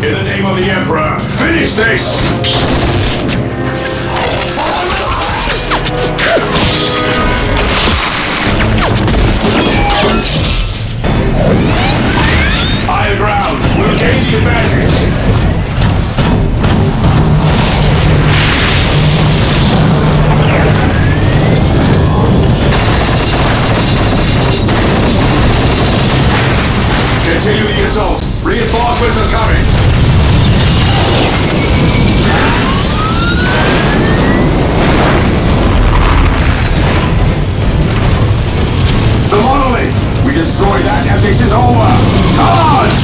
In the name of the Emperor, finish this! Higher ground, we'll gain the advantage! Continue the assault! Reinforcements are coming! The monolith! We destroy that and this is over! Charge!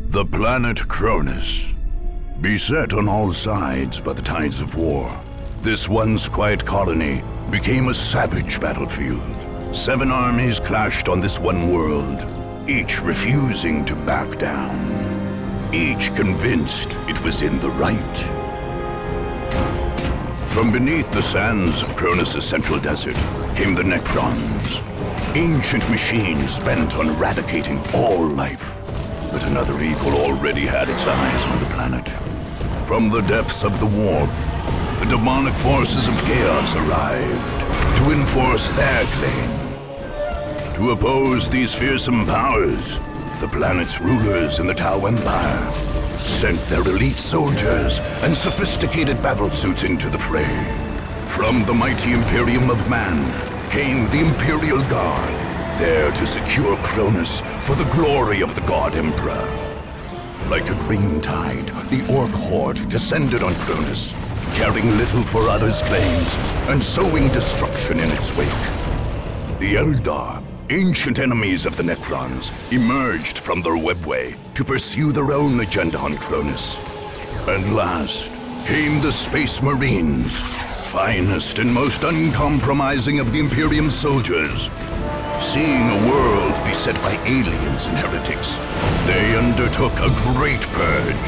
The planet Cronus. Beset on all sides by the tides of war, this once quiet colony became a savage battlefield. 7 armies clashed on this one world, each refusing to back down. Each convinced it was in the right. From beneath the sands of Cronus' central desert came the Necrons, ancient machines bent on eradicating all life. But another evil already had its eyes on the planet. From the depths of the warp, the demonic forces of chaos arrived to enforce their claim. To oppose these fearsome powers, the planet's rulers in the Tau Empire sent their elite soldiers and sophisticated battlesuits into the fray. From the mighty Imperium of Man came the Imperial Guard, there to secure Cronus for the glory of the God Emperor. Like a green tide, the Orc horde descended on Cronus, caring little for others' claims and sowing destruction in its wake. The Eldar, ancient enemies of the Necrons, emerged from their webway to pursue their own agenda on Cronus. And last came the Space Marines, finest and most uncompromising of the Imperium's soldiers. Seeing a world beset by aliens and heretics, they undertook a great purge.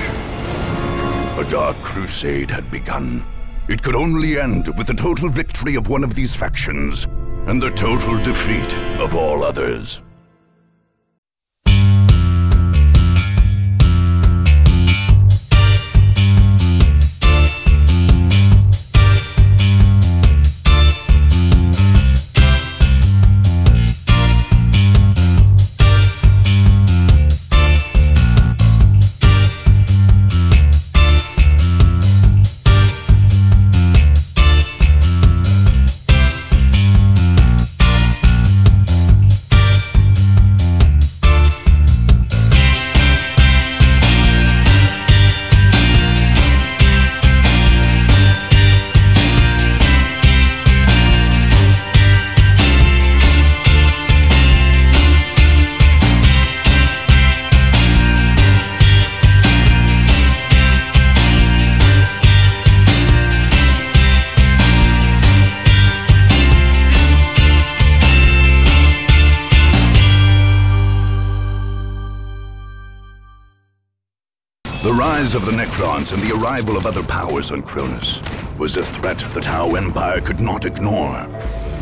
A dark crusade had begun. It could only end with the total victory of one of these factions, and the total defeat of all others. The rise of the Necrons and the arrival of other powers on Cronus was a threat the Tau Empire could not ignore.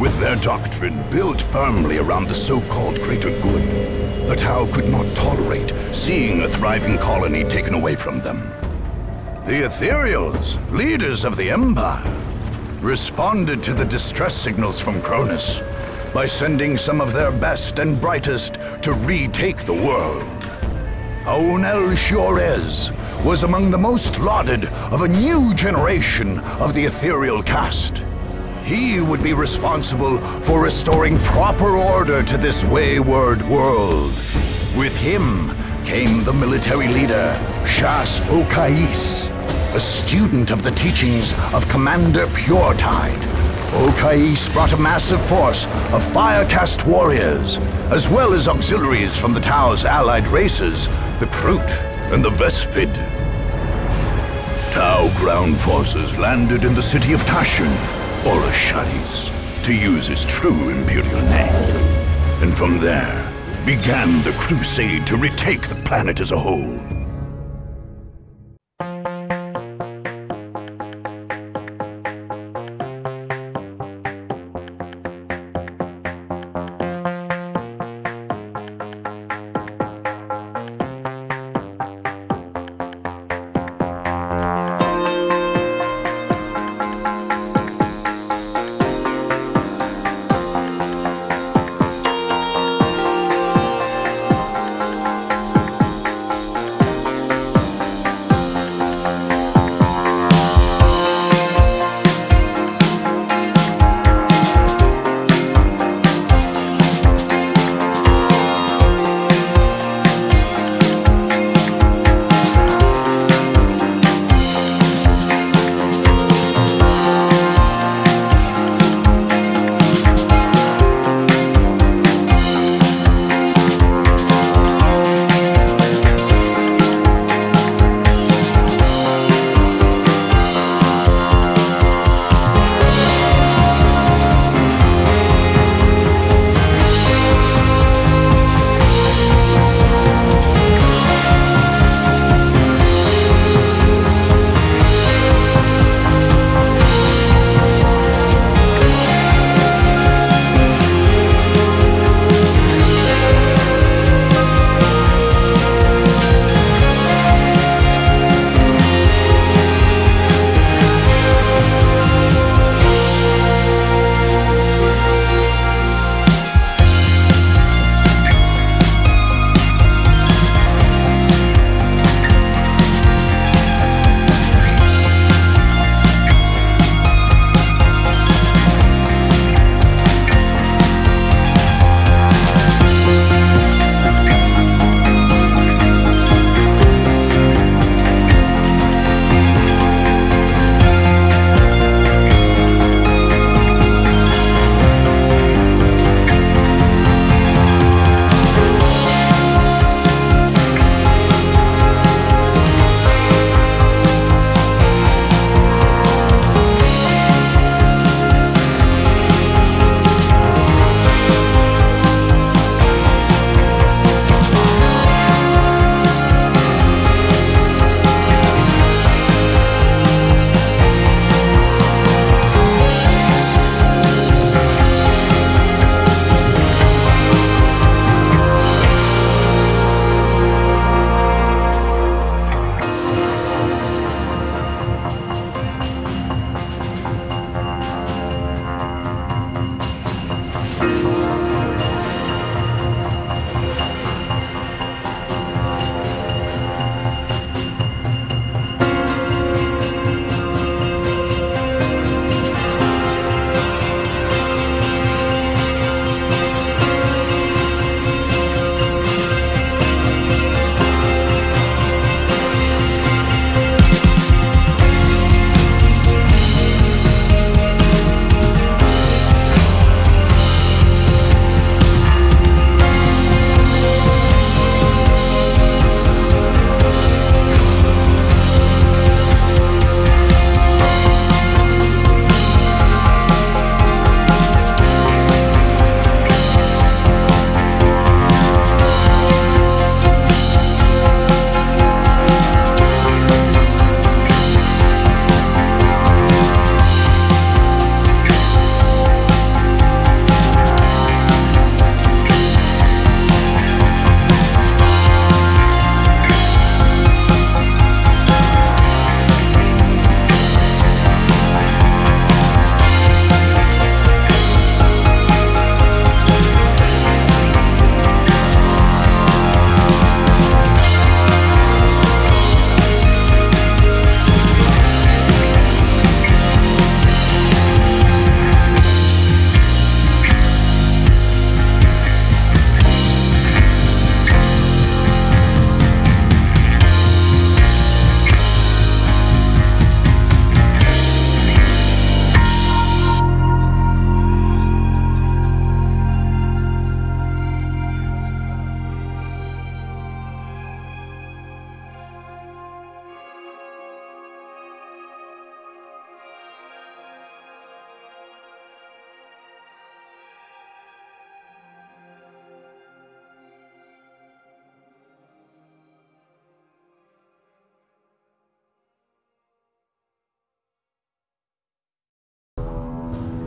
With their doctrine built firmly around the so-called greater good, the Tau could not tolerate seeing a thriving colony taken away from them. The Ethereals, leaders of the Empire, responded to the distress signals from Cronus by sending some of their best and brightest to retake the world. Aunel Chiorez was among the most lauded of a new generation of the ethereal caste. He would be responsible for restoring proper order to this wayward world. With him came the military leader, Shas Okais, a student of the teachings of Commander Puretide. Okais brought a massive force of Firecast warriors, as well as auxiliaries from the Tau's allied races, the Kroot and the Vespid. Tau ground forces landed in the city of Tashin, or Asharis, to use its true imperial name. And from there began the crusade to retake the planet as a whole.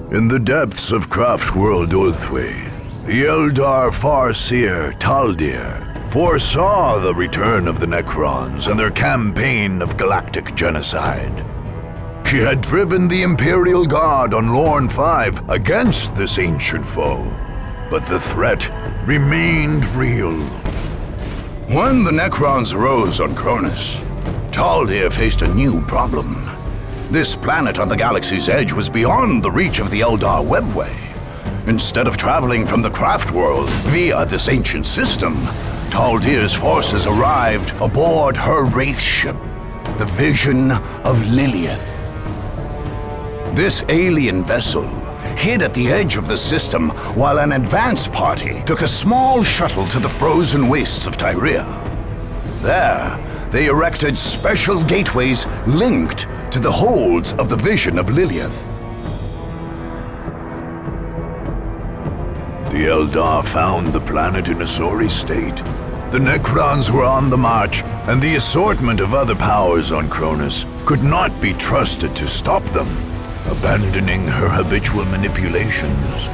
In the depths of Craftworld Ulthwé, the Eldar Farseer Taldir foresaw the return of the Necrons and their campaign of galactic genocide. She had driven the Imperial Guard on Lorn 5 against this ancient foe, but the threat remained real. When the Necrons rose on Cronus, Taldir faced a new problem. This planet on the galaxy's edge was beyond the reach of the Eldar webway. Instead of traveling from the Craftworld via this ancient system, Taldir's forces arrived aboard her wraith ship, the Vision of Lilith. This alien vessel hid at the edge of the system while an advance party took a small shuttle to the frozen wastes of Tyria. There, they erected special gateways linked to the holds of the Vision of Lilith. The Eldar found the planet in a sorry state. The Necrons were on the march, and the assortment of other powers on Cronus could not be trusted to stop them. Abandoning her habitual manipulations,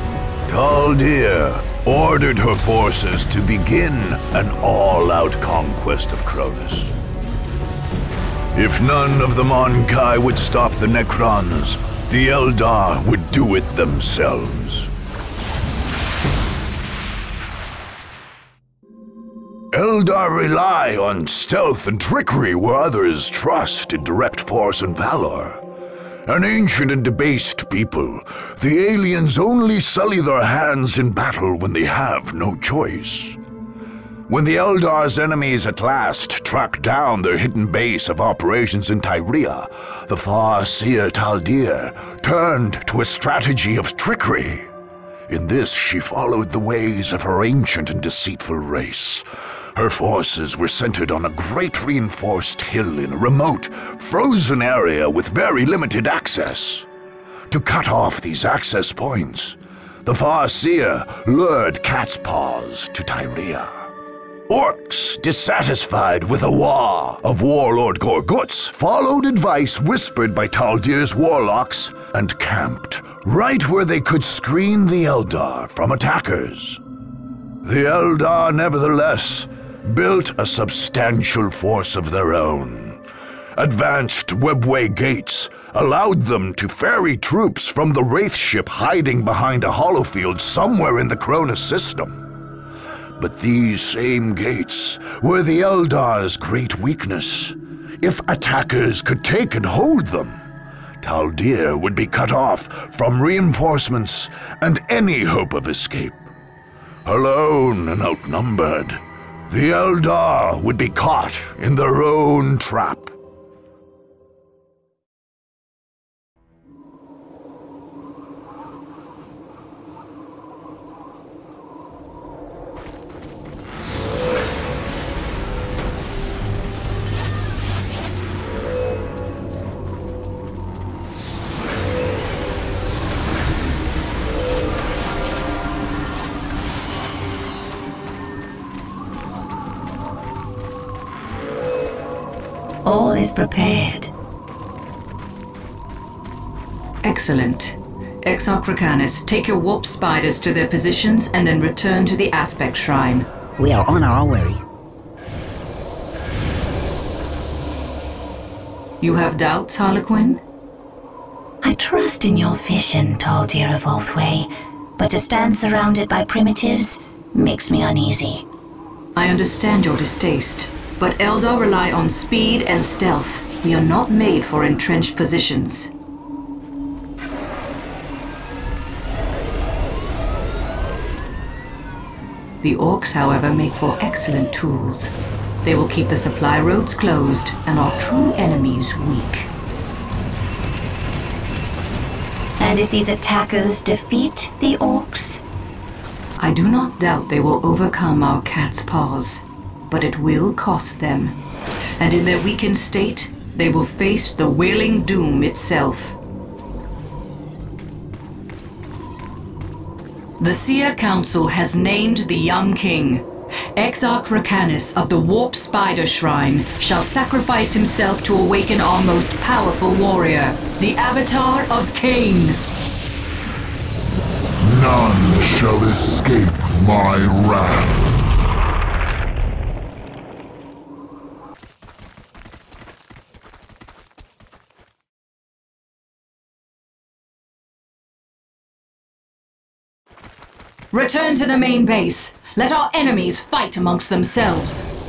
Taldir ordered her forces to begin an all-out conquest of Cronus. If none of the Mon-Kai would stop the Necrons, the Eldar would do it themselves. Eldar rely on stealth and trickery where others trust in direct force and valor. An ancient and debased people, the aliens only sully their hands in battle when they have no choice. When the Eldar's enemies at last tracked down their hidden base of operations in Tyria, the Farseer Taldir turned to a strategy of trickery. In this, she followed the ways of her ancient and deceitful race. Her forces were centered on a great reinforced hill in a remote, frozen area with very limited access. To cut off these access points, the Farseer lured Cat's Paws to Tyria. Orcs, dissatisfied with the war of Warlord Gorguts, followed advice whispered by Taldir's warlocks and camped right where they could screen the Eldar from attackers. The Eldar, nevertheless, built a substantial force of their own. Advanced webway gates allowed them to ferry troops from the Wraith ship hiding behind a holofield somewhere in the Cronus system. But these same gates were the Eldar's great weakness. If attackers could take and hold them, Taldir would be cut off from reinforcements and any hope of escape. Alone and outnumbered, the Eldar would be caught in their own trap. All is prepared. Excellent. Exarch Recanus, take your warp spiders to their positions and then return to the Aspect Shrine. We are on our way. You have doubts, Harlequin? I trust in your vision, Taldir of Ulthwé, but to stand surrounded by primitives makes me uneasy. I understand your distaste, but Eldar rely on speed and stealth. We are not made for entrenched positions. The Orcs, however, make for excellent tools. They will keep the supply roads closed and our true enemies weak. And if these attackers defeat the Orcs? I do not doubt they will overcome our Cat's Paws, but it will cost them. And in their weakened state, they will face the Wailing Doom itself. The Seer Council has named the young king. Exarch Recanus of the Warp Spider Shrine shall sacrifice himself to awaken our most powerful warrior, the Avatar of Cain. None shall escape my wrath. Return to the main base. Let our enemies fight amongst themselves.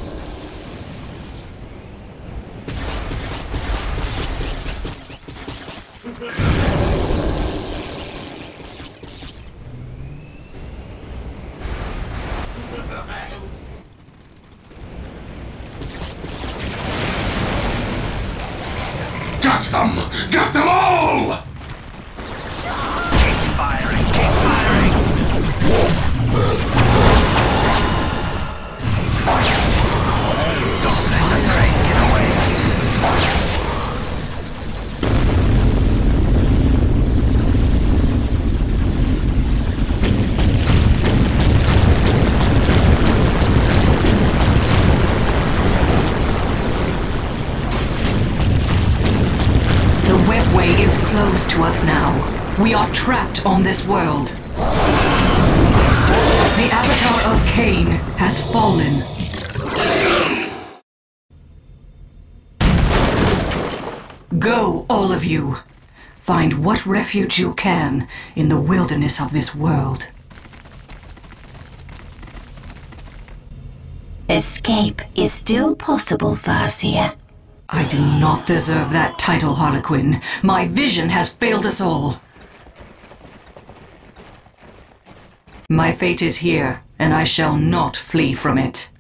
Got them! Got them all! Keep firing! Keep firing! Don't let the train get away! The webway is closed to us now. We are trapped on this world. The avatar of Cain has fallen. Go, all of you. Find what refuge you can in the wilderness of this world. Escape is still possible, Farseer. I do not deserve that title, Harlequin. My vision has failed us all. My fate is here, and I shall not flee from it.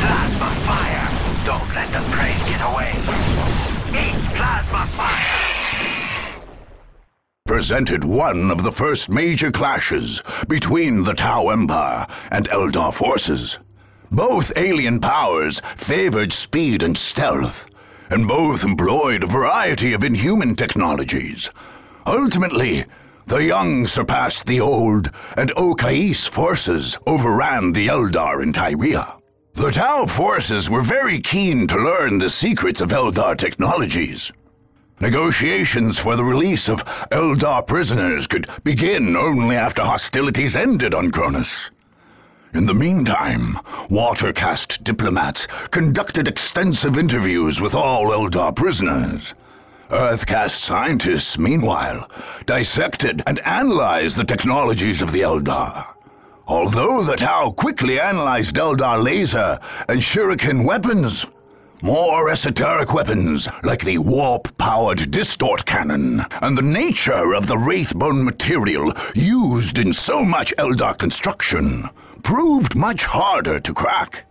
Plasma fire! Don't let the prey get away! Eat plasma fire! Presented one of the first major clashes between the Tau Empire and Eldar forces. Both alien powers favored speed and stealth, and both employed a variety of inhuman technologies. Ultimately, the young surpassed the old, and Okais forces overran the Eldar in Tyria. The Tau forces were very keen to learn the secrets of Eldar technologies. Negotiations for the release of Eldar prisoners could begin only after hostilities ended on Cronus. In the meantime, Watercast diplomats conducted extensive interviews with all Eldar prisoners. Earthcast scientists, meanwhile, dissected and analyzed the technologies of the Eldar. Although the Tau quickly analyzed Eldar laser and shuriken weapons, more esoteric weapons like the warp-powered distort cannon and the nature of the wraithbone material used in so much Eldar construction proved much harder to crack.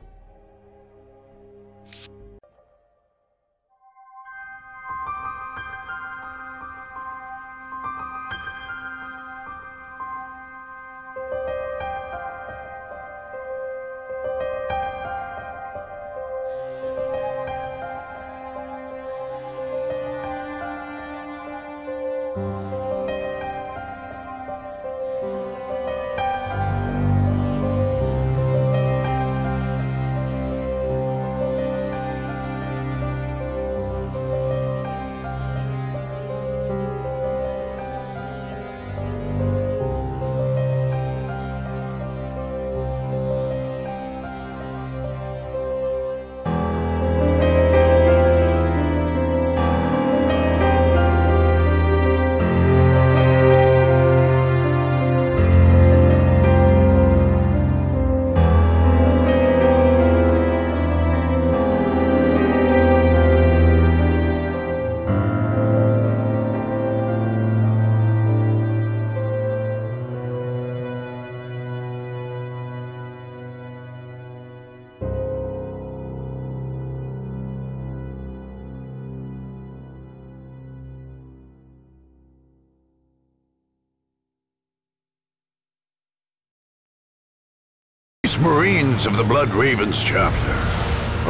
Marines of the Blood Ravens chapter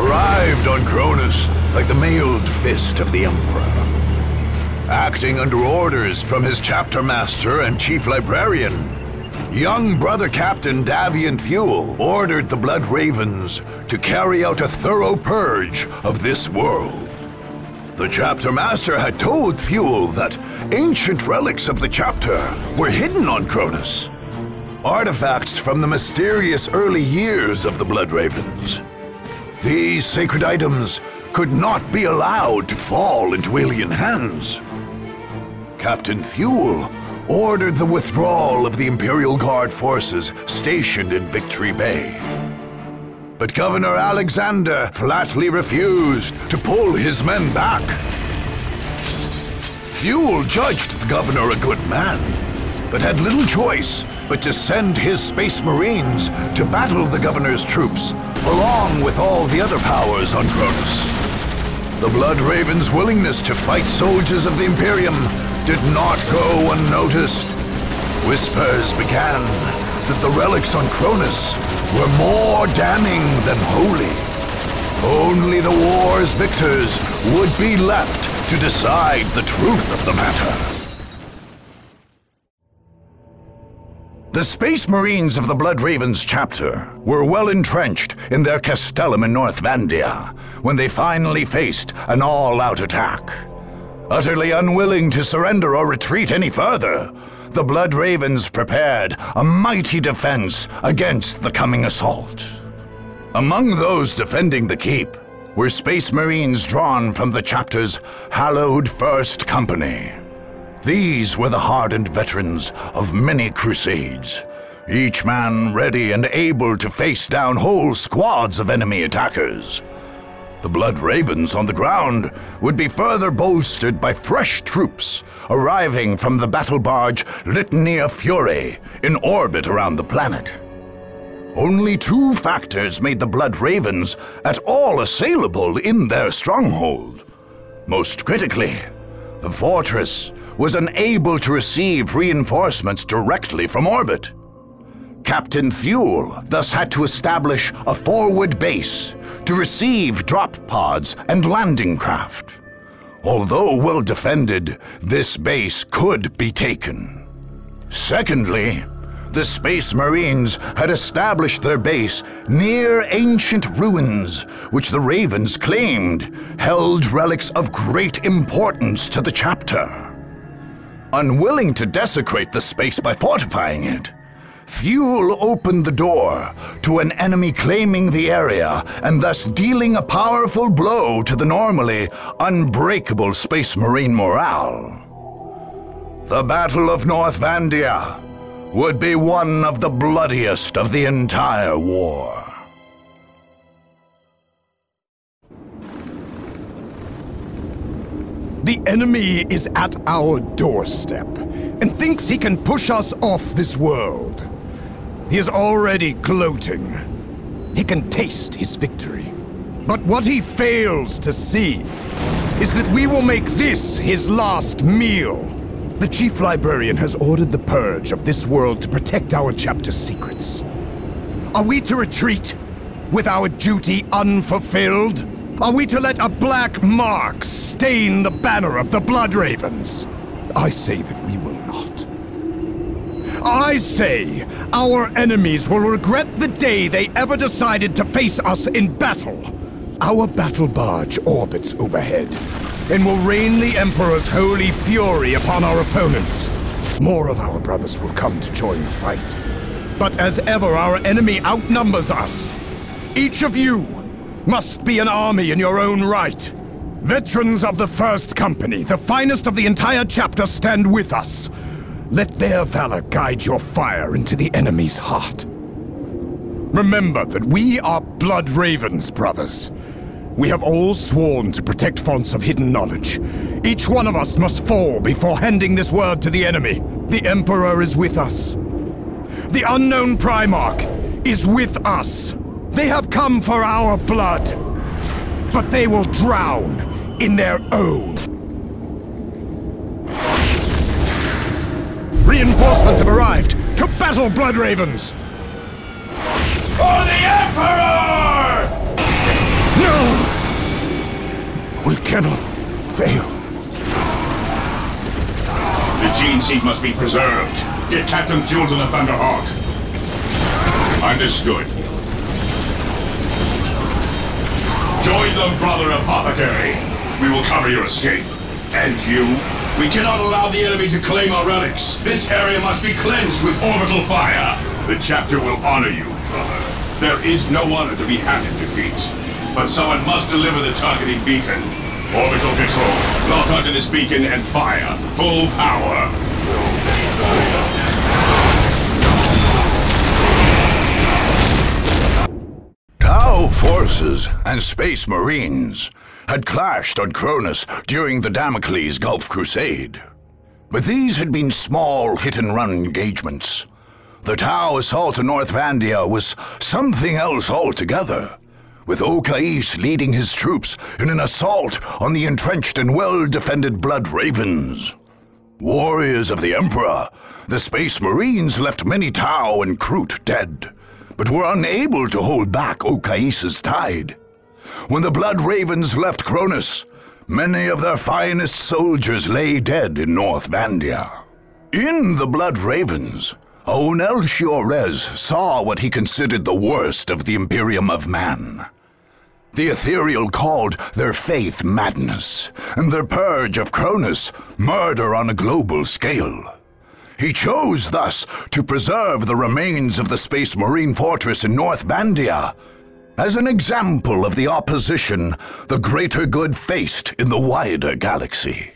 arrived on Cronus like the mailed fist of the Emperor. Acting under orders from his chapter master and chief librarian, young brother Captain Davian Thule ordered the Blood Ravens to carry out a thorough purge of this world. The chapter master had told Thule that ancient relics of the chapter were hidden on Cronus. Artifacts from the mysterious early years of the Blood Ravens. These sacred items could not be allowed to fall into alien hands. Captain Thule ordered the withdrawal of the Imperial Guard forces stationed in Victory Bay. But Governor Alexander flatly refused to pull his men back. Thule judged the governor a good man, but had little choice but to send his Space Marines to battle the governor's troops, along with all the other powers on Cronus. The Blood Ravens' willingness to fight soldiers of the Imperium did not go unnoticed. Whispers began that the relics on Cronus were more damning than holy. Only the war's victors would be left to decide the truth of the matter. The Space Marines of the Blood Ravens chapter were well entrenched in their castellum in North Vandia when they finally faced an all-out attack. Utterly unwilling to surrender or retreat any further, the Blood Ravens prepared a mighty defense against the coming assault. Among those defending the keep were Space Marines drawn from the chapter's hallowed First Company. These were the hardened veterans of many crusades, each man ready and able to face down whole squads of enemy attackers. The Blood Ravens on the ground would be further bolstered by fresh troops arriving from the battle barge Litania Fury in orbit around the planet. Only two factors made the Blood Ravens at all assailable in their stronghold. Most critically, the fortress was unable to receive reinforcements directly from orbit. Captain Thule thus had to establish a forward base to receive drop pods and landing craft. Although well defended, this base could be taken. Secondly, the Space Marines had established their base near ancient ruins, which the Ravens claimed held relics of great importance to the chapter. Unwilling to desecrate the space by fortifying it, Thule opened the door to an enemy claiming the area and thus dealing a powerful blow to the normally unbreakable Space Marine morale. The Battle of North Vandia would be one of the bloodiest of the entire war. The enemy is at our doorstep and thinks he can push us off this world. He is already gloating. He can taste his victory. But what he fails to see is that we will make this his last meal. The Chief Librarian has ordered the purge of this world to protect our chapter's secrets. Are we to retreat with our duty unfulfilled? Are we to let a black mark stain the banner of the Blood Ravens? I say that we will not. I say our enemies will regret the day they ever decided to face us in battle. Our battle barge orbits overhead and will rain the Emperor's holy fury upon our opponents. More of our brothers will come to join the fight. But as ever, our enemy outnumbers us. Each of you must be an army in your own right. Veterans of the First Company, the finest of the entire chapter, stand with us. Let their valor guide your fire into the enemy's heart. Remember that we are Blood Ravens, brothers. We have all sworn to protect fonts of hidden knowledge. Each one of us must fall before handing this word to the enemy. The Emperor is with us. The unknown Primarch is with us. They have come for our blood, but they will drown in their own. Reinforcements have arrived! To battle, Blood Ravens! For the Emperor! No! We cannot fail. The gene seed must be preserved. Get Captain Fuel to the Thunderhawk. Understood. Join them, Brother Apothecary. We will cover your escape. And you? We cannot allow the enemy to claim our relics. This area must be cleansed with orbital fire. The chapter will honor you, brother. There is no honor to be had in defeat. But someone must deliver the targeting beacon. Orbital control. Lock onto this beacon and fire. Full power. Tau forces and Space Marines had clashed on Cronus during the Damocles Gulf Crusade. But these had been small hit-and-run engagements. The Tau assault on North Vandia was something else altogether, with Octane leading his troops in an assault on the entrenched and well-defended Blood Ravens. Warriors of the Emperor, the Space Marines left many Tau and Kroot dead, but were unable to hold back Ocaese's tide. When the Blood Ravens left Cronus, many of their finest soldiers lay dead in North Vandia. In the Blood Ravens, Onel Shiorez saw what he considered the worst of the Imperium of Man. The Ethereal called their faith madness, and their purge of Cronus murder on a global scale. He chose thus to preserve the remains of the Space Marine fortress in North Vandia as an example of the opposition the greater good faced in the wider galaxy.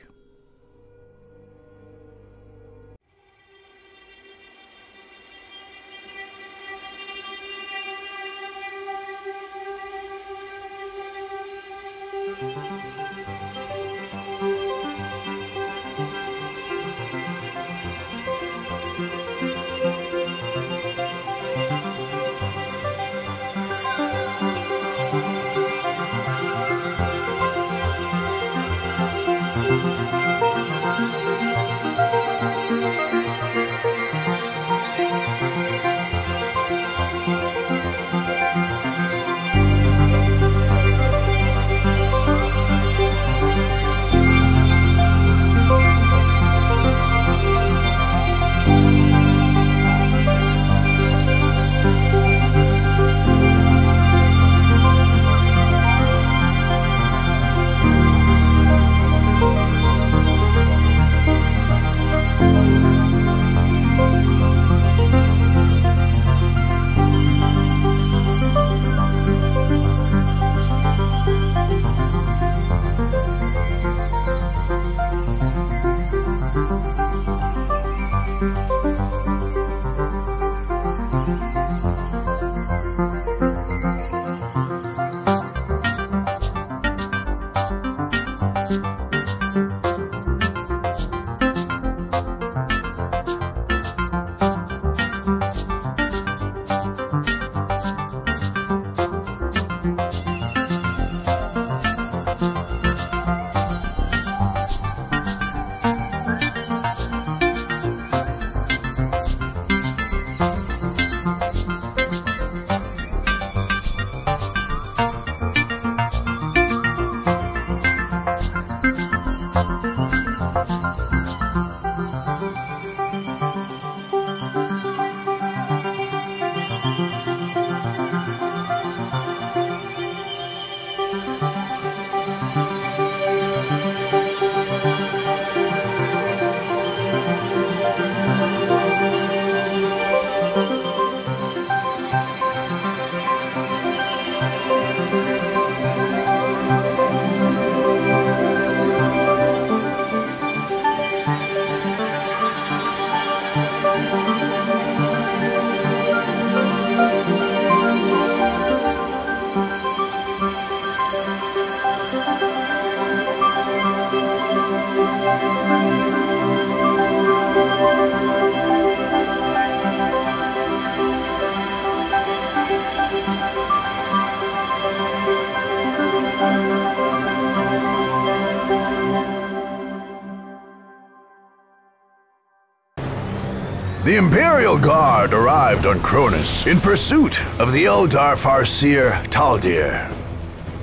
The Imperial Guard arrived on Cronus in pursuit of the Eldar Farseer Taldir.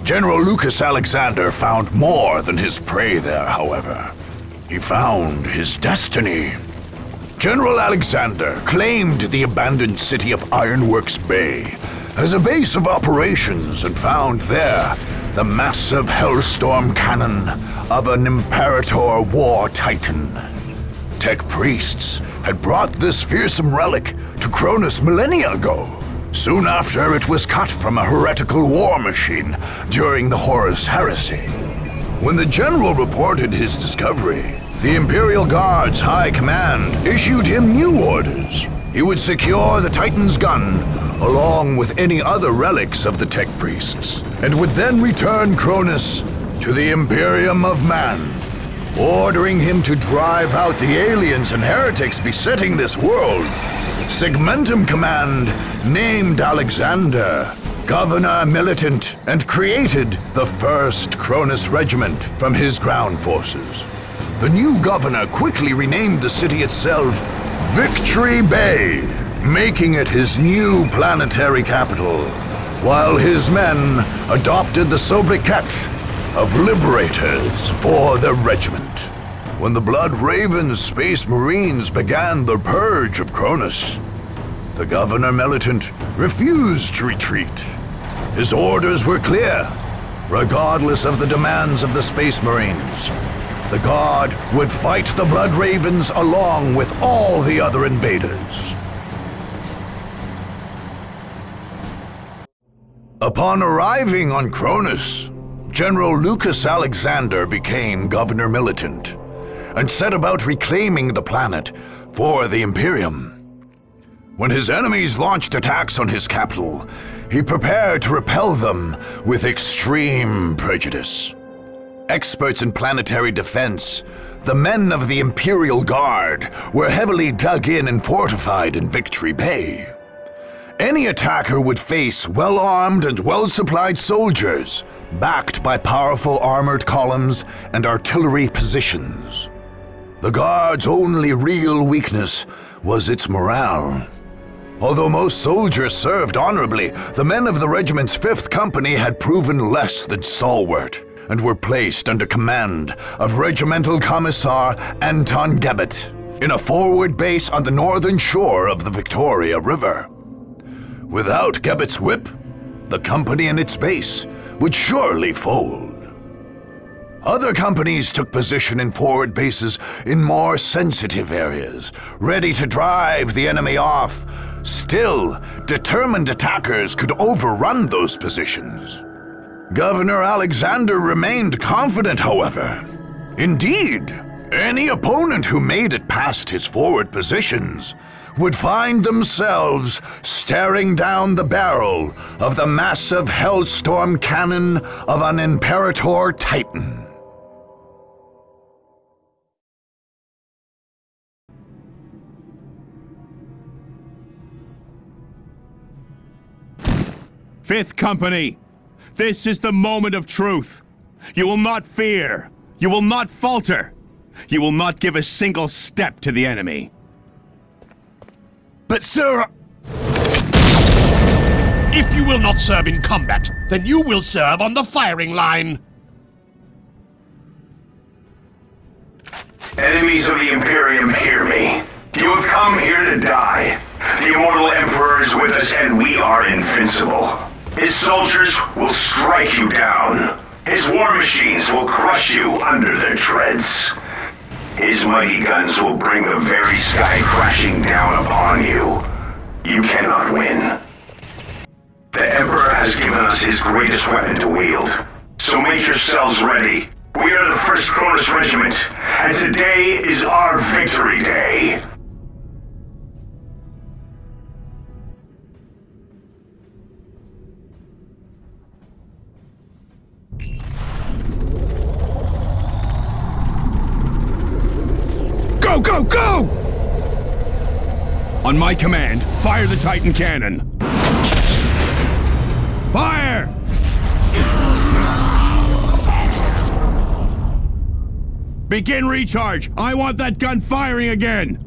General Lucas Alexander found more than his prey there, however. He found his destiny. General Alexander claimed the abandoned city of Ironworks Bay as a base of operations and found there the massive Hellstorm cannon of an Imperator war titan. Tech priests had brought this fearsome relic to Cronus millennia ago, soon after it was cut from a heretical war machine during the Horus Heresy. When the general reported his discovery, the Imperial Guard's High Command issued him new orders. He would secure the Titan's gun, along with any other relics of the Tech Priests, and would then return Cronus to the Imperium of Man, ordering him to drive out the aliens and heretics besetting this world. Segmentum Command named Alexander Governor Militant and created the 1st Cronus Regiment from his ground forces. The new governor quickly renamed the city itself Victory Bay, making it his new planetary capital, while his men adopted the sobriquet of Liberators for the regiment. When the Blood Ravens Space Marines began the purge of Cronus, the Governor Militant refused to retreat. His orders were clear. Regardless of the demands of the Space Marines, the Guard would fight the Blood Ravens along with all the other invaders. Upon arriving on Cronus, General Lucas Alexander became Governor Militant and set about reclaiming the planet for the Imperium. When his enemies launched attacks on his capital, he prepared to repel them with extreme prejudice. Experts in planetary defense, the men of the Imperial Guard were heavily dug in and fortified in Victory Bay. Any attacker would face well-armed and well-supplied soldiers, backed by powerful armored columns and artillery positions. The Guard's only real weakness was its morale. Although most soldiers served honorably, the men of the regiment's 5th Company had proven less than stalwart and were placed under command of Regimental Commissar Anton Gebet in a forward base on the northern shore of the Victoria River. Without Gebet's whip, the company and its base would surely fold. Other companies took position in forward bases in more sensitive areas, ready to drive the enemy off. Still, determined attackers could overrun those positions. Governor Alexander remained confident, however. Indeed, any opponent who made it past his forward positions would find themselves staring down the barrel of the massive Hellstorm cannon of an Imperator Titan. Fifth Company, this is the moment of truth. You will not fear. You will not falter. You will not give a single step to the enemy. But sir... If you will not serve in combat, then you will serve on the firing line. Enemies of the Imperium, hear me. You have come here to die. The immortal Emperor is with us, and we are invincible. His soldiers will strike you down. His war machines will crush you under their treads. His mighty guns will bring the very sky crashing down upon you. You cannot win. The Emperor has given us his greatest weapon to wield. So make yourselves ready. We are the 1st Cronus Regiment, and today is our victory day. Go, go, go! On my command, fire the Titan cannon. Fire! Begin recharge. I want that gun firing again.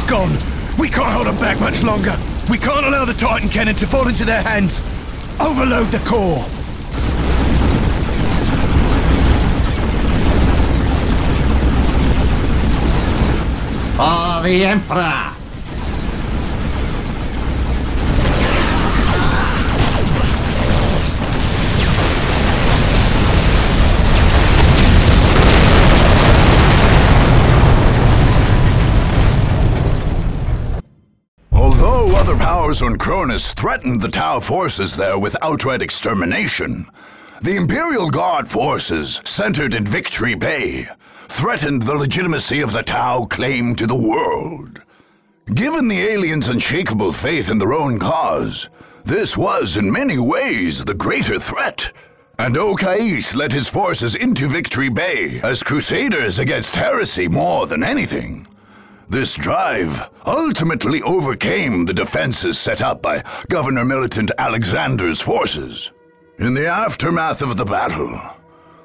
gone. We can't hold them back much longer. We can't allow the Titan cannon to fall into their hands. Overload the core. For the Emperor! Although other powers on Cronus threatened the Tau forces there with outright extermination, the Imperial Guard forces, centered in Victory Bay, threatened the legitimacy of the Tau claim to the world. Given the aliens' unshakable faith in their own cause, this was in many ways the greater threat. And Okais led his forces into Victory Bay as crusaders against heresy more than anything. This drive ultimately overcame the defenses set up by Governor Militant Alexander's forces. In the aftermath of the battle,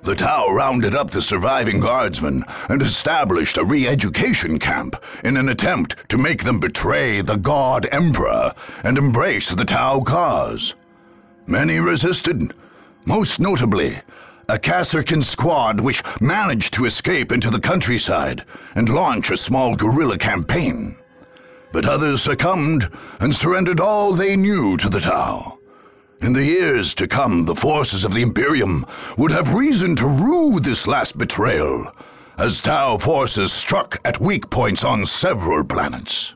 the Tau rounded up the surviving guardsmen and established a re-education camp in an attempt to make them betray the God Emperor and embrace the Tau cause. Many resisted, most notably a Kasserkin squad which managed to escape into the countryside and launch a small guerrilla campaign. But others succumbed and surrendered all they knew to the Tau. In the years to come, the forces of the Imperium would have reason to rue this last betrayal, as Tau forces struck at weak points on several planets.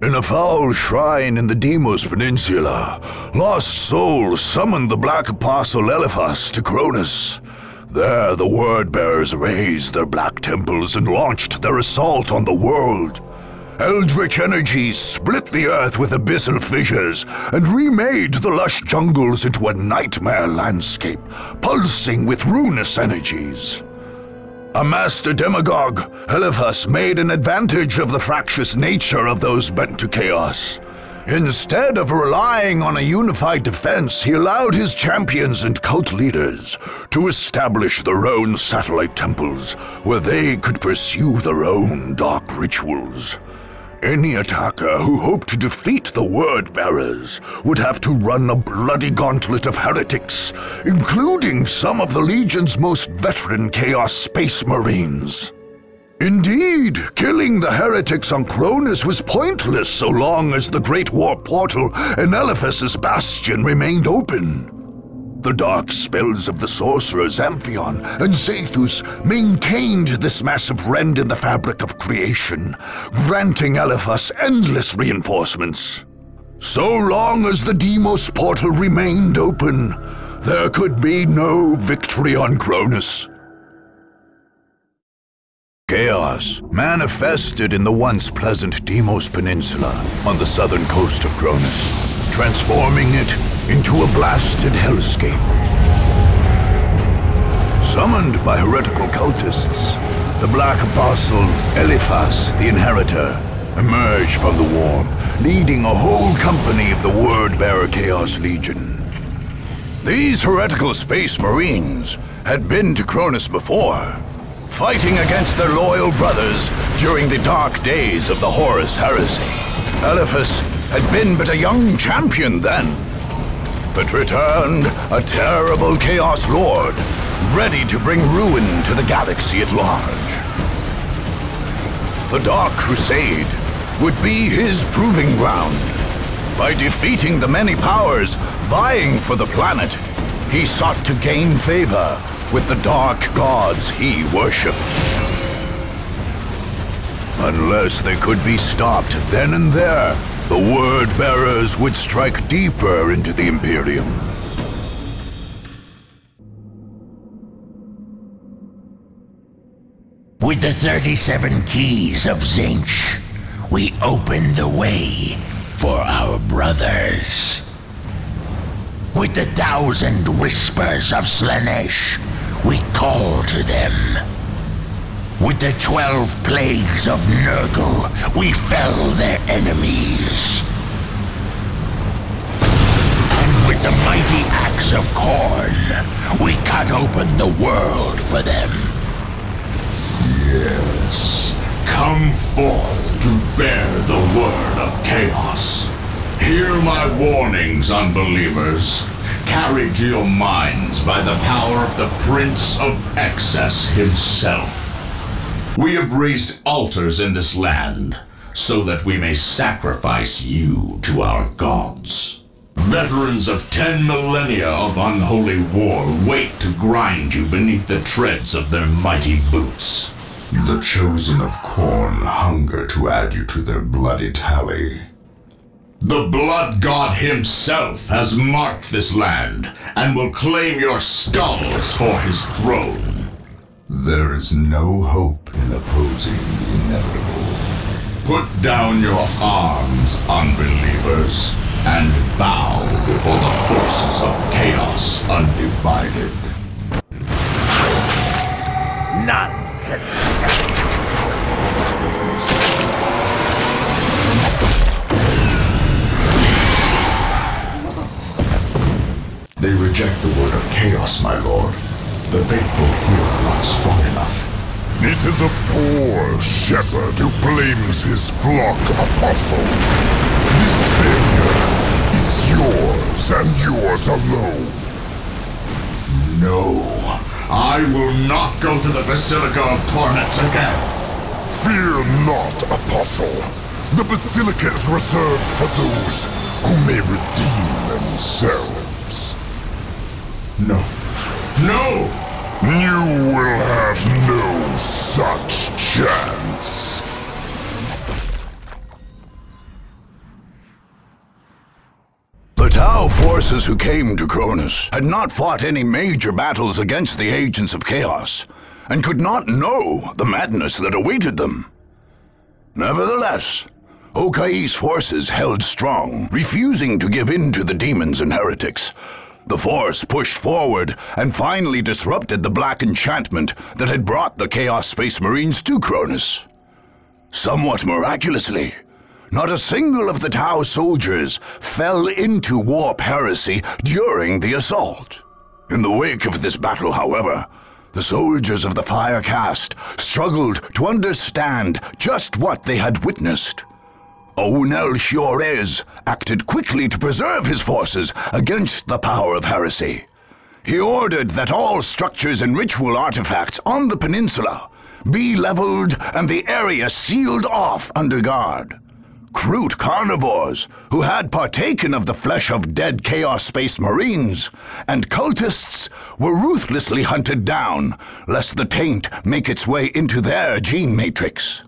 In a foul shrine in the Deimos Peninsula, lost souls summoned the Black Apostle Eliphas to Cronus. There, the Word-Bearers raised their black temples and launched their assault on the world. Eldritch energies split the earth with abyssal fissures and remade the lush jungles into a nightmare landscape, pulsing with ruinous energies. A master demagogue, Eliphas, made an advantage of the fractious nature of those bent to chaos. Instead of relying on a unified defense, he allowed his champions and cult leaders to establish their own satellite temples, where they could pursue their own dark rituals. Any attacker who hoped to defeat the Word-Bearers would have to run a bloody gauntlet of heretics, including some of the Legion's most veteran Chaos Space Marines. Indeed, killing the heretics on Cronus was pointless so long as the Great War Portal and Eliphas's Bastion remained open. The dark spells of the sorcerers Amphion and Zethus maintained this massive rend in the fabric of creation, granting Eliphas endless reinforcements. So long as the Deimos portal remained open, there could be no victory on Cronus. Chaos manifested in the once pleasant Deimos Peninsula on the southern coast of Cronus, transforming it into a blasted hellscape. Summoned by heretical cultists, the Black Apostle Eliphas, the Inheritor, emerged from the war, leading a whole company of the Word-Bearer Chaos Legion. These heretical space marines had been to Cronus before, fighting against their loyal brothers during the dark days of the Horus Heresy. Eliphas had been but a young champion then, but returned a terrible Chaos Lord, ready to bring ruin to the galaxy at large. The Dark Crusade would be his proving ground. By defeating the many powers vying for the planet, he sought to gain favor with the dark gods he worshipped. Unless they could be stopped then and there, the Word-Bearers would strike deeper into the Imperium. With the 37 keys of Zinch, we open the way for our brothers. With the 1,000 whispers of Slanesh, we call to them. With the 12 plagues of Nurgle, we fell their enemies. And with the mighty axe of Khorne, we cut open the world for them. Yes, come forth to bear the word of chaos. Hear my warnings, unbelievers, carried to your minds by the power of the Prince of Excess himself. We have raised altars in this land, so that we may sacrifice you to our gods. Veterans of 10 millennia of unholy war wait to grind you beneath the treads of their mighty boots. The chosen of Khorne hunger to add you to their bloody tally. The Blood God himself has marked this land, and will claim your skulls for his throne. There is no hope in opposing the inevitable. Put down your arms, unbelievers, and bow before the forces of chaos undivided. None can stand. They reject the word of chaos, my lord. The faithful here are not strong enough. It is a poor shepherd who blames his flock, Apostle. This failure is yours and yours alone. No, I will not go to the Basilica of Torments again. Fear not, Apostle. The Basilica is reserved for those who may redeem themselves. No. No! You will have no such chance. The Tau force forces who came to Cronus had not fought any major battles against the agents of chaos, and could not know the madness that awaited them. Nevertheless, Okai's forces held strong, refusing to give in to the demons and heretics. The force pushed forward and finally disrupted the black enchantment that had brought the Chaos Space Marines to Cronus. Somewhat miraculously, not a single of the Tau soldiers fell into warp heresy during the assault. In the wake of this battle, however, the soldiers of the Fire Caste struggled to understand just what they had witnessed. Onel Shiorez acted quickly to preserve his forces against the power of heresy. He ordered that all structures and ritual artifacts on the peninsula be leveled and the area sealed off under guard. Crude carnivores who had partaken of the flesh of dead Chaos Space Marines and cultists were ruthlessly hunted down, lest the taint make its way into their gene matrix.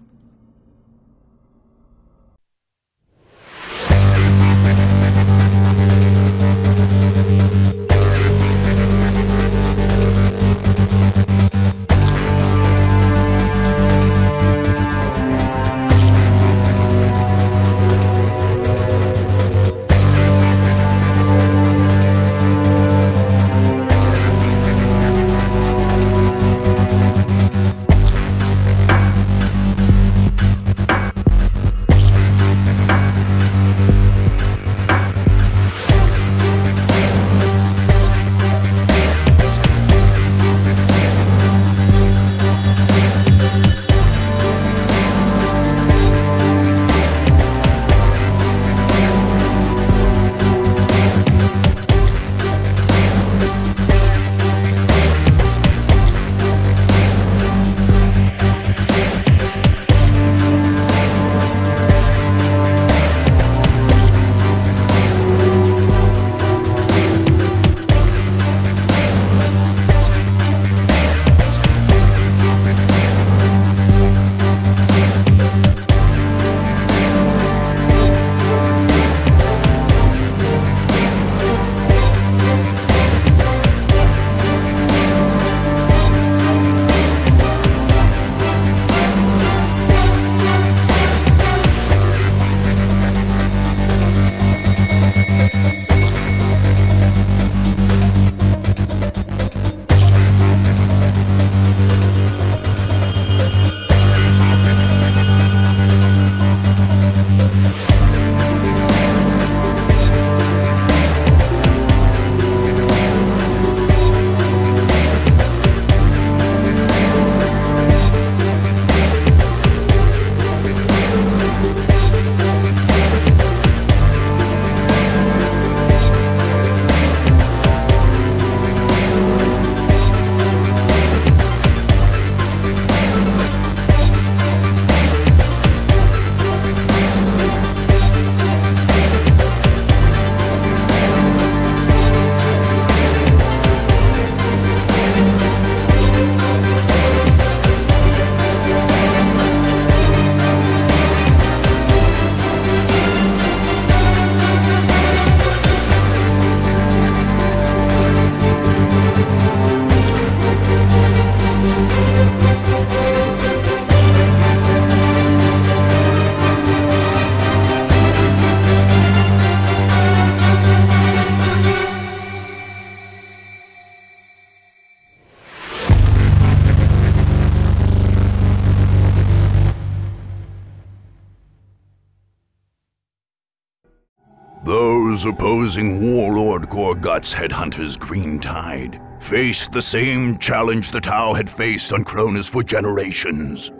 Those opposing Warlord Gorgut's headhunters Green Tide faced the same challenge the Tau had faced on Cronus for generations.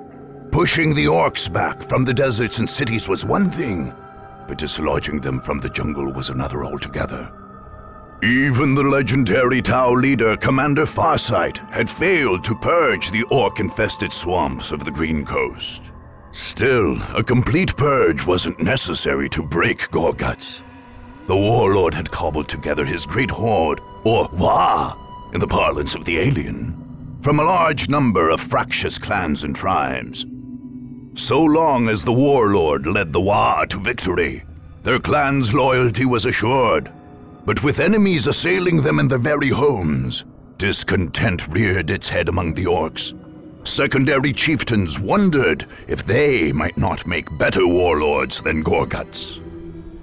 Pushing the orcs back from the deserts and cities was one thing, but dislodging them from the jungle was another altogether. Even the legendary Tau leader, Commander Farsight, had failed to purge the orc-infested swamps of the Green Coast. Still, a complete purge wasn't necessary to break Gorguts. The Warlord had cobbled together his great horde, or Wah, in the parlance of the alien, from a large number of fractious clans and tribes. So long as the Warlord led the Wah to victory, their clan's loyalty was assured. But with enemies assailing them in their very homes, discontent reared its head among the orcs. Secondary chieftains wondered if they might not make better warlords than Gorguts.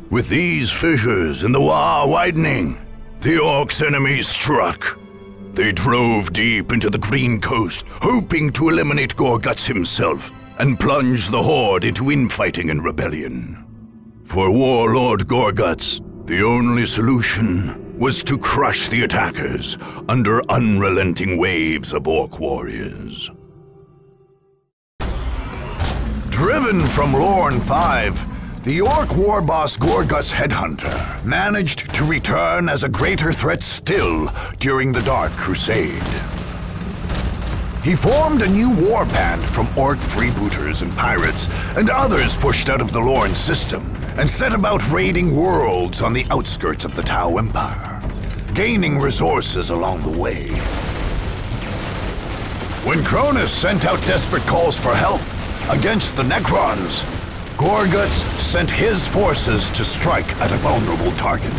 With these fissures in the Wa widening, the orcs' enemies struck. They drove deep into the Green Coast, hoping to eliminate Gorguts himself and plunge the Horde into infighting and rebellion. For Warlord Gorguts, the only solution was to crush the attackers under unrelenting waves of orc warriors. Driven from Lorne 5, the orc war boss Gorguts Headhunter managed to return as a greater threat still during the Dark Crusade. He formed a new warband from orc freebooters and pirates and others pushed out of the Lorne system and set about raiding worlds on the outskirts of the Tau Empire, gaining resources along the way. When Cronus sent out desperate calls for help against the Necrons, Gorguts sent his forces to strike at a vulnerable target.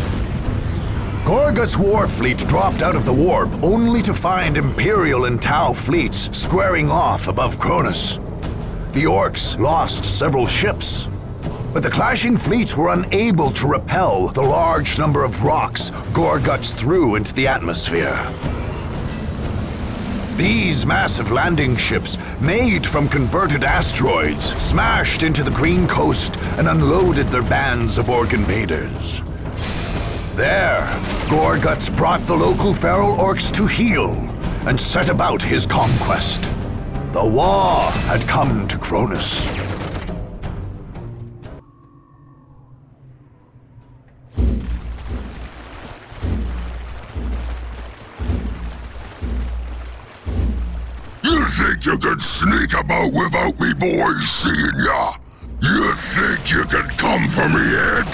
Gorguts' war fleet dropped out of the warp only to find Imperial and Tau fleets squaring off above Cronus. The orcs lost several ships, but the clashing fleets were unable to repel the large number of rocks Gorguts threw into the atmosphere. These massive landing ships, made from converted asteroids, smashed into the Green Coast and unloaded their bands of orc invaders. There, Gorguts brought the local feral orcs to heel and set about his conquest. The Wa had come to Cronus. You think you can sneak about without me boys seeing ya? You think you can come for me, Ed?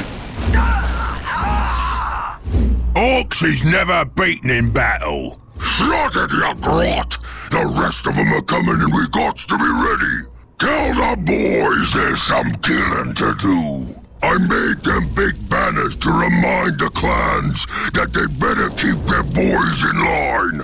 Orcs is never beaten in battle. Shut it, you grot! The rest of them are coming and we got to be ready. Tell the boys there's some killing to do. I made them big banners to remind the clans that they better keep their boys in line.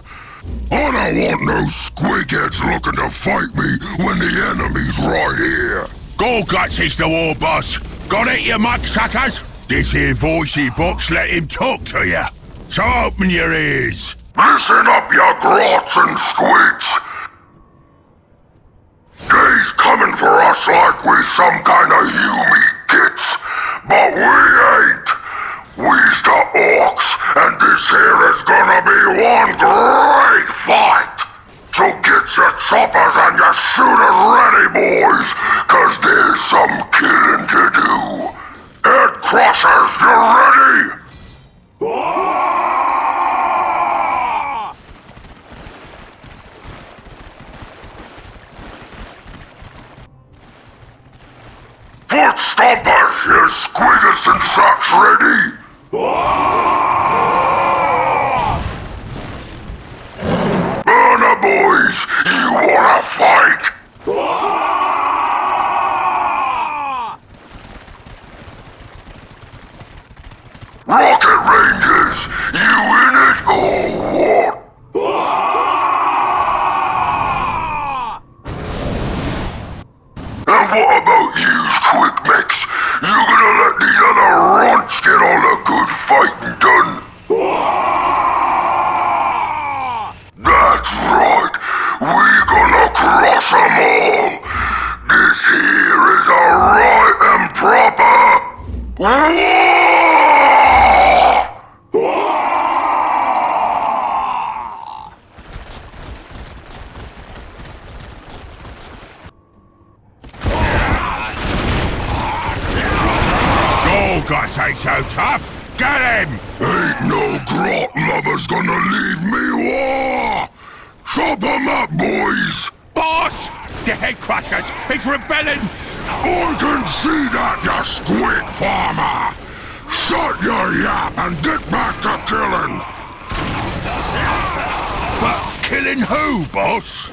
I don't want no squigheads looking to fight me when the enemy's right here. Gorguts is the war boss. Got it, you mudsuckers? This here voicey box let him talk to you. So open your ears. Listen up, you grots and squids. They's coming for us like we some kind of human kits, but we ain't. We's the orcs, and this here is gonna be one great fight. So get your choppers and your shooters ready, boys, 'cause there's some killing to do. Head Crushers, you ready? Foot Stompers, you squiggers and such ready? Burner boys, you wanna fight? Rocket Rangers, you in it or what? And what about yous, Quick Mix? You gonna let these other runts get all the good fighting done? That's right, we gonna crush them all. This here is a right and proper war! Gorguts ain't so tough. Get him! Ain't no grot lover's gonna leave me war! Chop 'em up, boys! Boss! The head crushers is rebelling! I can see that, you squid farmer! Shut your yap and get back to killing! But killing who, boss?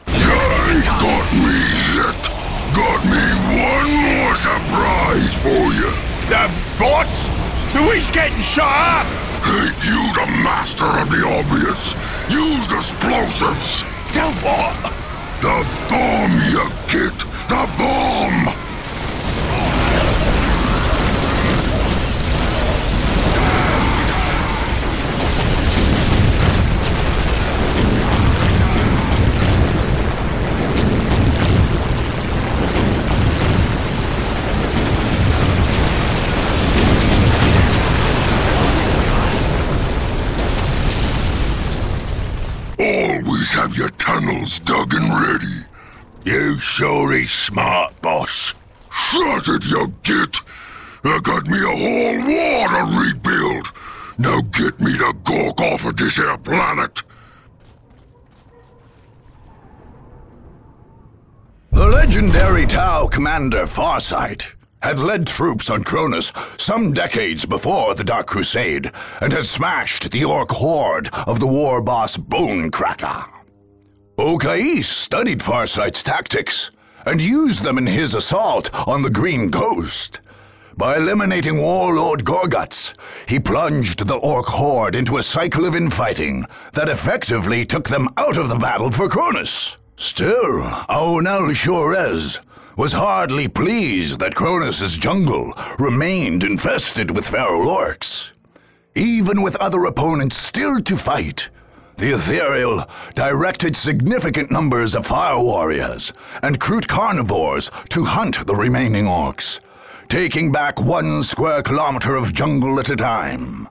You ain't got me yet! Got me one more surprise for you. The boss? Who is getting shot up? Ain't you the master of the obvious? Use explosives. The what? The bomb, you git. The bomb. Always have your tunnels dug and ready. You sure is smart, boss. Shut it, you git! I got me a whole war to rebuild. Now get me the gawk off of this here planet. The legendary Tau commander Farsight had led troops on Cronus some decades before the Dark Crusade and had smashed the orc horde of the war boss Bonecracker. Okais studied Farsight's tactics and used them in his assault on the Green Coast. By eliminating Warlord Gorguts, he plunged the orc horde into a cycle of infighting that effectively took them out of the battle for Cronus. Still, Aonel Shorez was hardly pleased that Cronus' jungle remained infested with feral orcs. Even with other opponents still to fight, the Ethereal directed significant numbers of fire warriors and Kroot carnivores to hunt the remaining orcs, taking back 1 square kilometer of jungle at a time.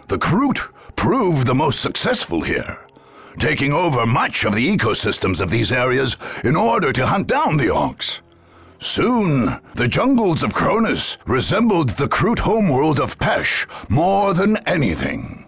The Kroot proved the most successful here, taking over much of the ecosystems of these areas in order to hunt down the orcs. Soon, the jungles of Cronus resembled the Kroot homeworld of Pesh more than anything.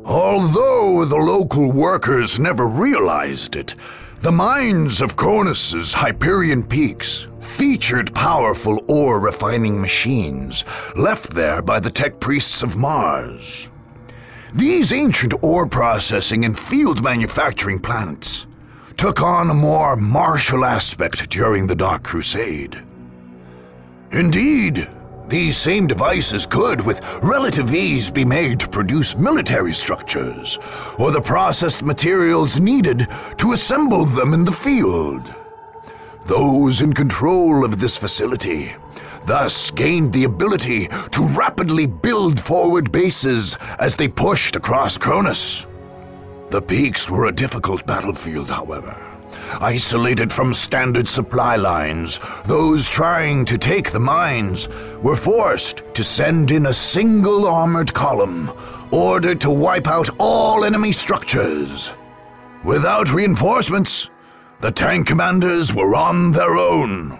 Although the local workers never realized it, the mines of Cronus' Hyperion Peaks featured powerful ore refining machines left there by the tech priests of Mars. These ancient ore processing and field manufacturing plants took on a more martial aspect during the Dark Crusade. Indeed, these same devices could, with relative ease, be made to produce military structures, or the processed materials needed to assemble them in the field. Those in control of this facility thus gained the ability to rapidly build forward bases as they pushed across Cronus. The peaks were a difficult battlefield, however. Isolated from standard supply lines, those trying to take the mines were forced to send in a single armored column, ordered to wipe out all enemy structures. Without reinforcements, the tank commanders were on their own.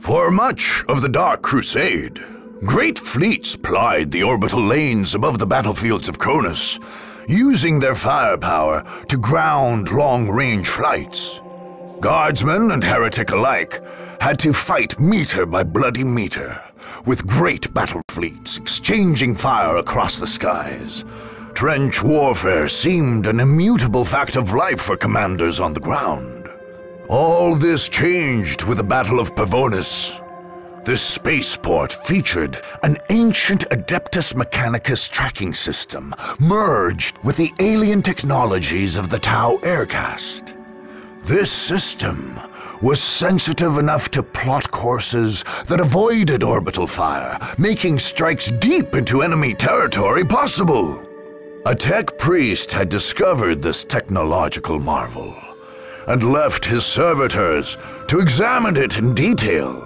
For much of the Dark Crusade, great fleets plied the orbital lanes above the battlefields of Cronus, using their firepower to ground long-range flights. Guardsmen and heretic alike had to fight meter by bloody meter, with great battle fleets exchanging fire across the skies. Trench warfare seemed an immutable fact of life for commanders on the ground. All this changed with the Battle of Pavonis. This spaceport featured an ancient Adeptus Mechanicus tracking system merged with the alien technologies of the Tau Aircast. This system was sensitive enough to plot courses that avoided orbital fire, making strikes deep into enemy territory possible. A tech priest had discovered this technological marvel and left his servitors to examine it in detail.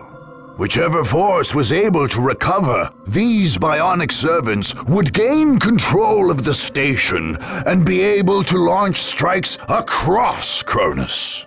Whichever force was able to recover these bionic servants would gain control of the station and be able to launch strikes across Cronus.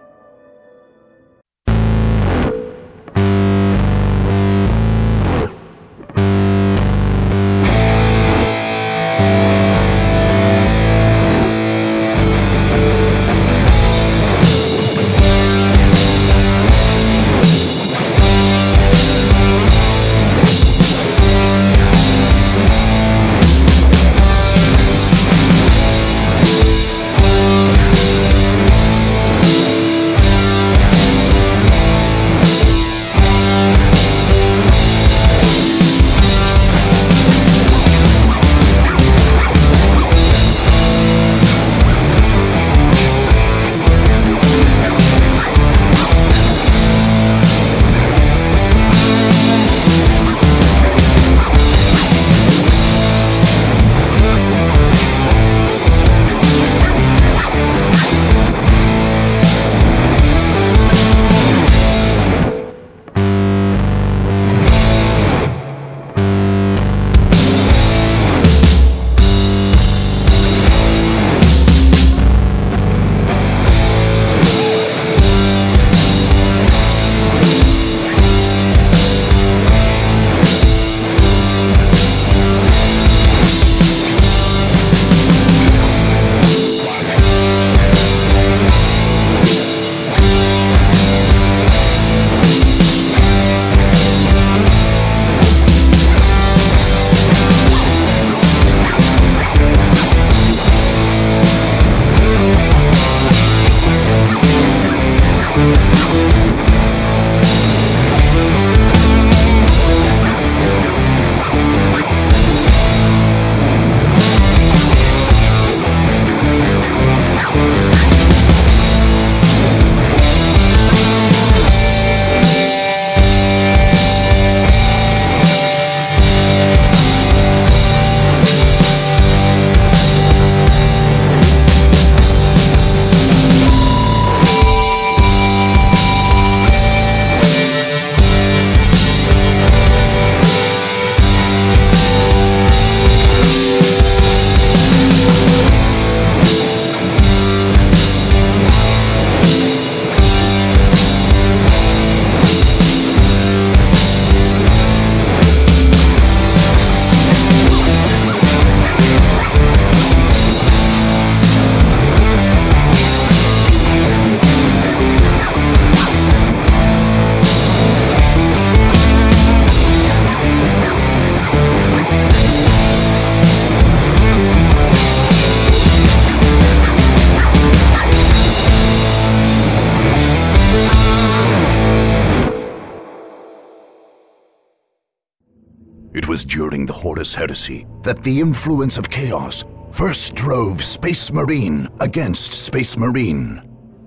It was during the Horus Heresy that the influence of chaos first drove Space Marine against Space Marine.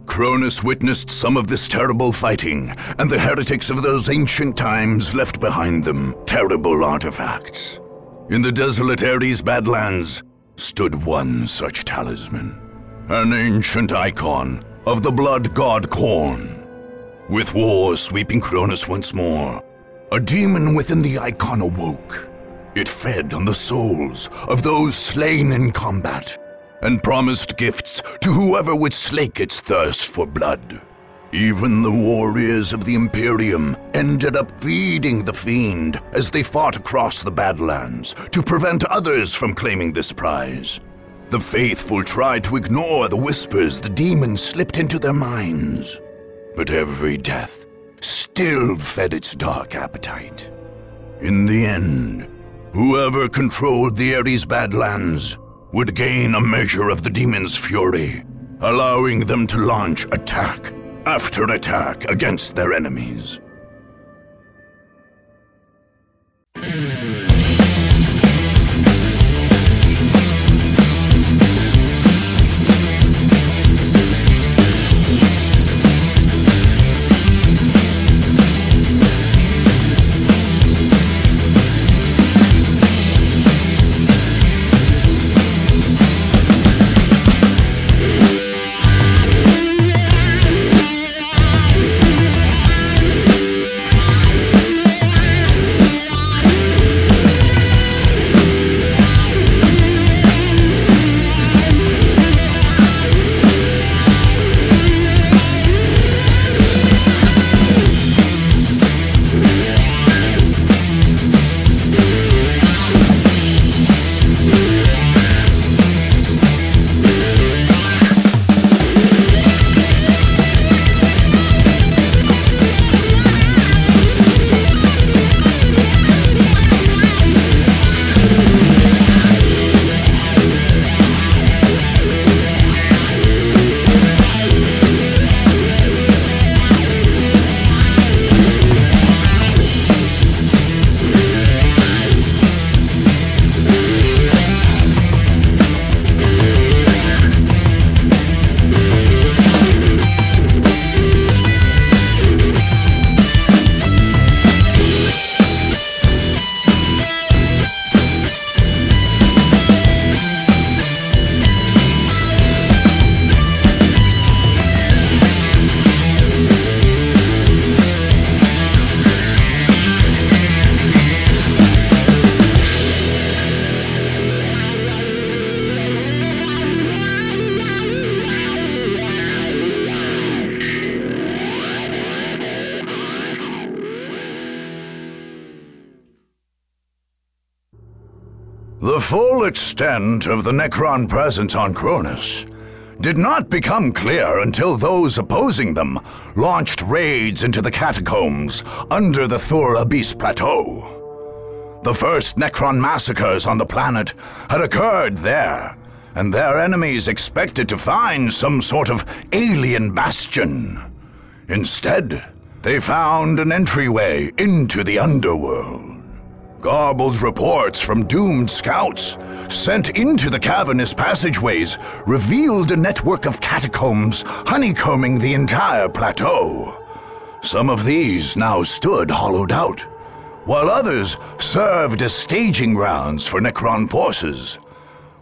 Cronus witnessed some of this terrible fighting, and the heretics of those ancient times left behind them terrible artifacts. In the desolate Ares Badlands stood one such talisman, an ancient icon of the blood god Khorne. With war sweeping Cronus once more, a demon within the icon awoke. It fed on the souls of those slain in combat, and promised gifts to whoever would slake its thirst for blood. Even the warriors of the Imperium ended up feeding the fiend as they fought across the Badlands to prevent others from claiming this prize. The faithful tried to ignore the whispers the demon slipped into their minds, but every death still fed its dark appetite. In the end, whoever controlled the Ares Badlands would gain a measure of the demon's fury, allowing them to launch attack after attack against their enemies. The full extent of the Necron presence on Cronus did not become clear until those opposing them launched raids into the catacombs under the Thur Abyss Plateau. The first Necron massacres on the planet had occurred there, and their enemies expected to find some sort of alien bastion. Instead, they found an entryway into the underworld. Garbled reports from doomed scouts sent into the cavernous passageways revealed a network of catacombs honeycombing the entire plateau. Some of these now stood hollowed out, while others served as staging grounds for Necron forces.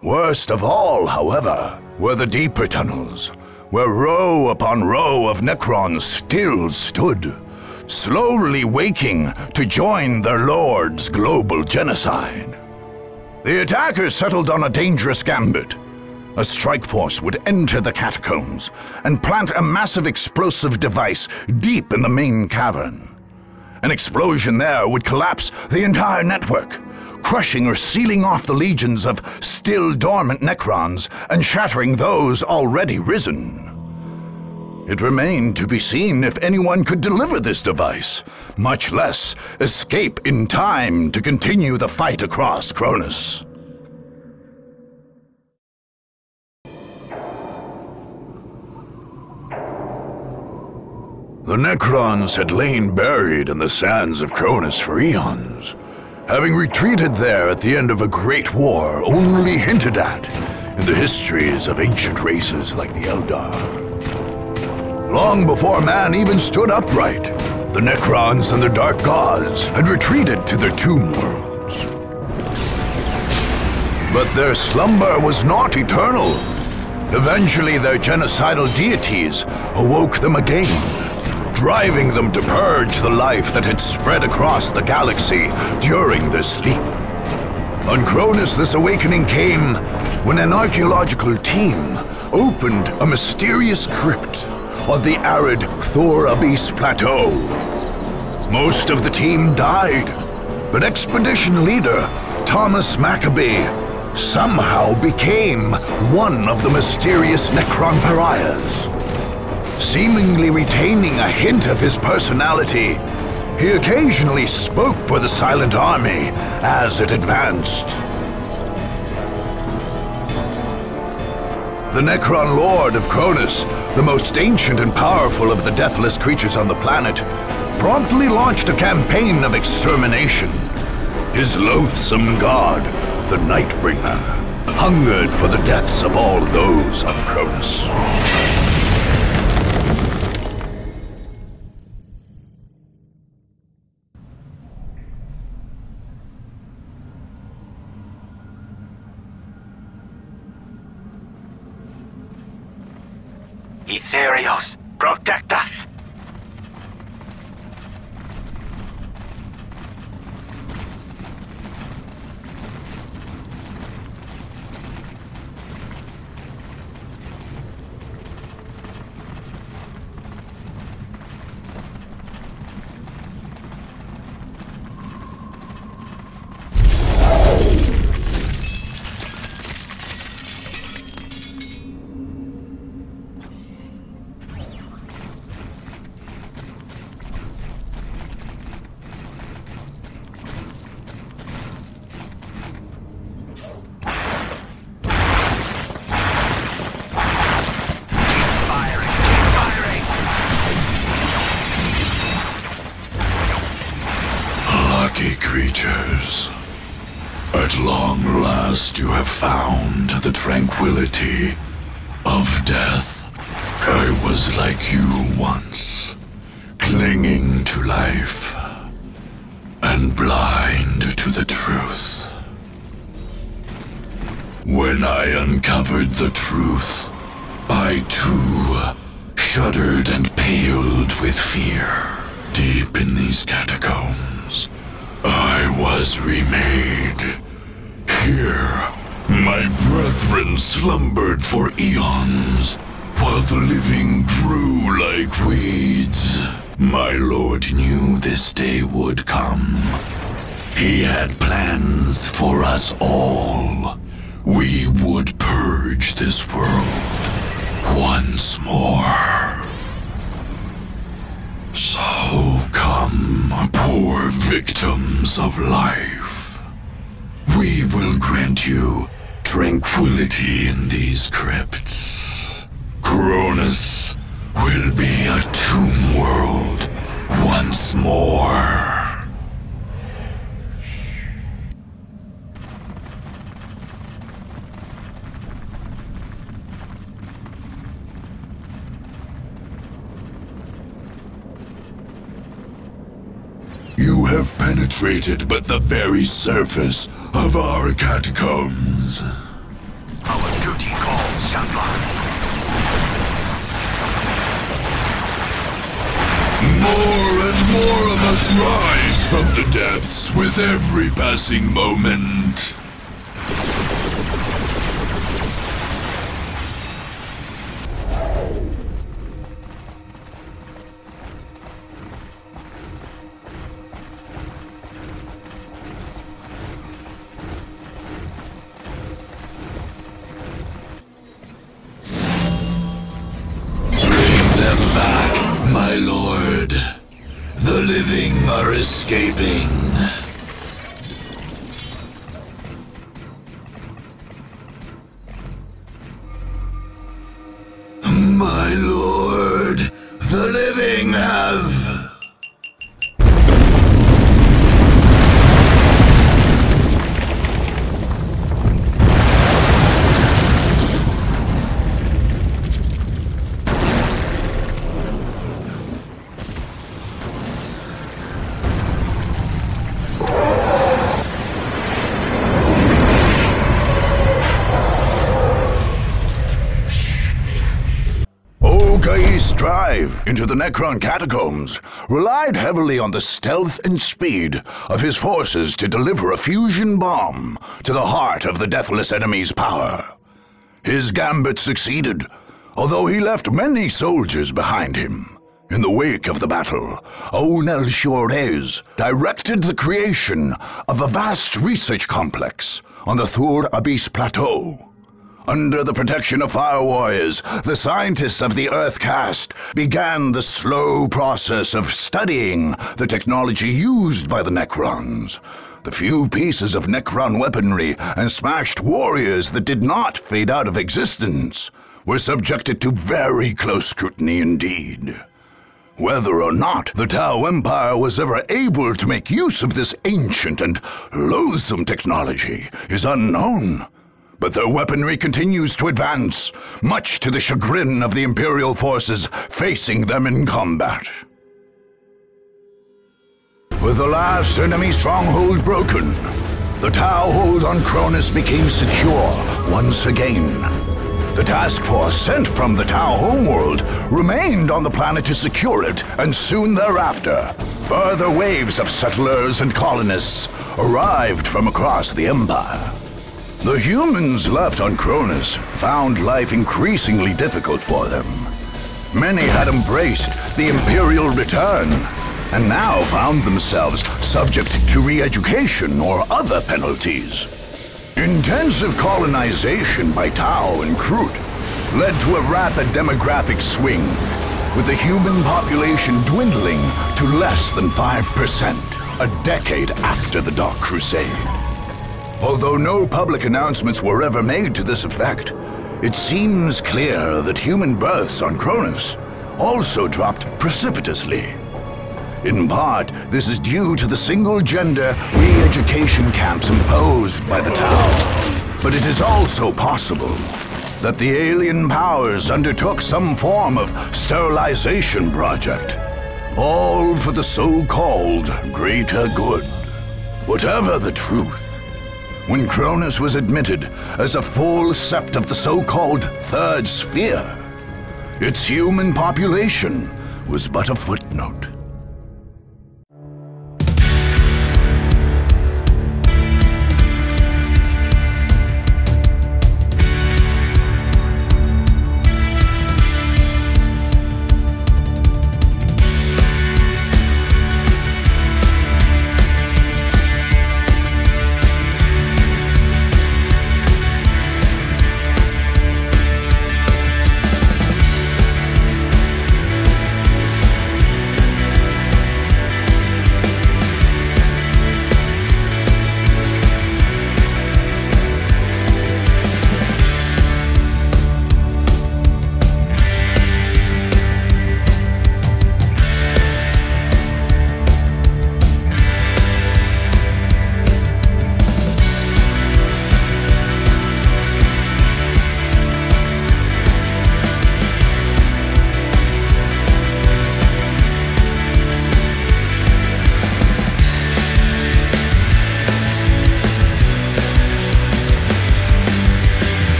Worst of all, however, were the deeper tunnels, where row upon row of Necrons still stood, slowly waking to join their lord's global genocide. The attackers settled on a dangerous gambit. A strike force would enter the catacombs and plant a massive explosive device deep in the main cavern. An explosion there would collapse the entire network, crushing or sealing off the legions of still dormant Necrons and shattering those already risen. It remained to be seen if anyone could deliver this device, much less escape in time to continue the fight across Cronus. The Necrons had lain buried in the sands of Cronus for eons, having retreated there at the end of a great war only hinted at in the histories of ancient races like the Eldar. Long before man even stood upright, the Necrons and the Dark Gods had retreated to their tomb worlds. But their slumber was not eternal. Eventually their genocidal deities awoke them again, driving them to purge the life that had spread across the galaxy during their sleep. On Cronus, this awakening came when an archaeological team opened a mysterious crypt on the arid Thor Abyss Plateau. Most of the team died, but expedition leader Thomas Maccabee somehow became one of the mysterious Necron pariahs. Seemingly retaining a hint of his personality, he occasionally spoke for the Silent Army as it advanced. The Necron Lord of Cronus, the most ancient and powerful of the deathless creatures on the planet, promptly launched a campaign of extermination. His loathsome god, the Nightbringer, hungered for the deaths of all those on Cronus. Etherios, protect us! Creatures, at long last you have found the tranquility of death. I was like you once, clinging to life and blind to the truth. When I uncovered the truth, I too shuddered and paled with fear. Deep in these catacombs, I was remade. Here, my brethren slumbered for eons, while the living grew like weeds. My lord knew this day would come. He had plans for us all. We would purge this world once more. So come, poor victims of life. We will grant you tranquility in these crypts. Cronus will be a tomb world once more. You have penetrated but the very surface of our catacombs. Our duty calls, Shazla. More and more of us rise from the depths with every passing moment. My lord, the living are escaping. My lord, the living have... drive into the Necron catacombs relied heavily on the stealth and speed of his forces to deliver a fusion bomb to the heart of the deathless enemy's power. His gambit succeeded, although he left many soldiers behind him. In the wake of the battle, Onel Shorez directed the creation of a vast research complex on the Thur Abyss Plateau. Under the protection of fire warriors, the scientists of the Earth Caste began the slow process of studying the technology used by the Necrons. The few pieces of Necron weaponry and smashed warriors that did not fade out of existence were subjected to very close scrutiny indeed. Whether or not the Tau Empire was ever able to make use of this ancient and loathsome technology is unknown. But their weaponry continues to advance, much to the chagrin of the Imperial forces facing them in combat. With the last enemy stronghold broken, the Tau hold on Cronus became secure once again. The task force sent from the Tau homeworld remained on the planet to secure it, and soon thereafter, further waves of settlers and colonists arrived from across the Empire. The humans left on Cronus found life increasingly difficult for them. Many had embraced the Imperial return, and now found themselves subject to re-education or other penalties. Intensive colonization by Tau and Kroot led to a rapid demographic swing, with the human population dwindling to less than 5% a decade after the Dark Crusade. Although no public announcements were ever made to this effect, it seems clear that human births on Cronus also dropped precipitously. In part, this is due to the single-gender re-education camps imposed by the Tau. But it is also possible that the alien powers undertook some form of sterilization project, all for the so-called greater good. Whatever the truth, when Cronus was admitted as a full sept of the so-called Third Sphere, its human population was but a footnote.